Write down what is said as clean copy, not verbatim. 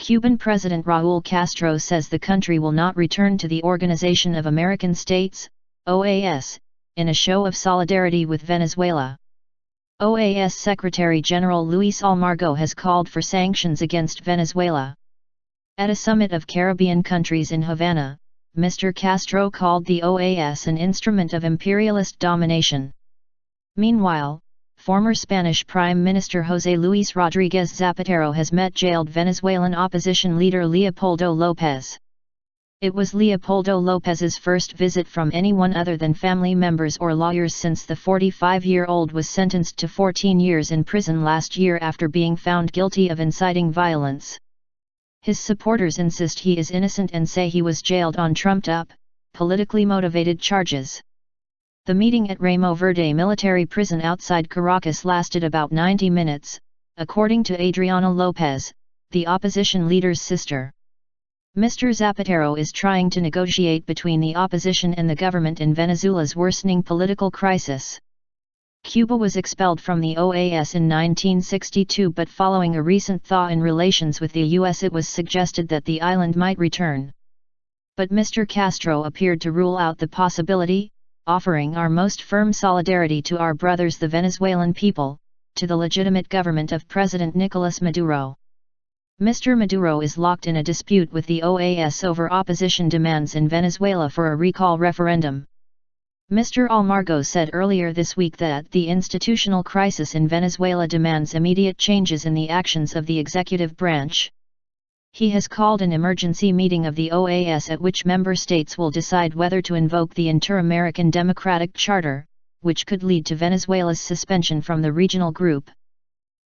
Cuban President Raul Castro says the country will not return to the Organization of American States, OAS, in a show of solidarity with Venezuela. OAS Secretary General Luis Almargo has called for sanctions against Venezuela. At a summit of Caribbean countries in Havana, Mr. Castro called the OAS an instrument of imperialist domination. Meanwhile, former Spanish Prime Minister José Luis Rodríguez Zapatero has met jailed Venezuelan opposition leader Leopoldo Lopez. It was Leopoldo Lopez's first visit from anyone other than family members or lawyers since the 45-year-old was sentenced to 14 years in prison last year after being found guilty of inciting violence. His supporters insist he is innocent and say he was jailed on trumped-up, politically motivated charges. The meeting at Ramo Verde military prison outside Caracas lasted about 90 minutes, according to Adriana Lopez, the opposition leader's sister. Mr. Zapatero is trying to negotiate between the opposition and the government in Venezuela's worsening political crisis. Cuba was expelled from the OAS in 1962, but following a recent thaw in relations with the US, it was suggested that the island might return. But Mr. Castro appeared to rule out the possibility, offering our most firm solidarity to our brothers the Venezuelan people, to the legitimate government of President Nicolas Maduro. Mr. Maduro is locked in a dispute with the OAS over opposition demands in Venezuela for a recall referendum. Mr. Almargo said earlier this week that the institutional crisis in Venezuela demands immediate changes in the actions of the executive branch. He has called an emergency meeting of the OAS at which member states will decide whether to invoke the Inter-American Democratic Charter, which could lead to Venezuela's suspension from the regional group.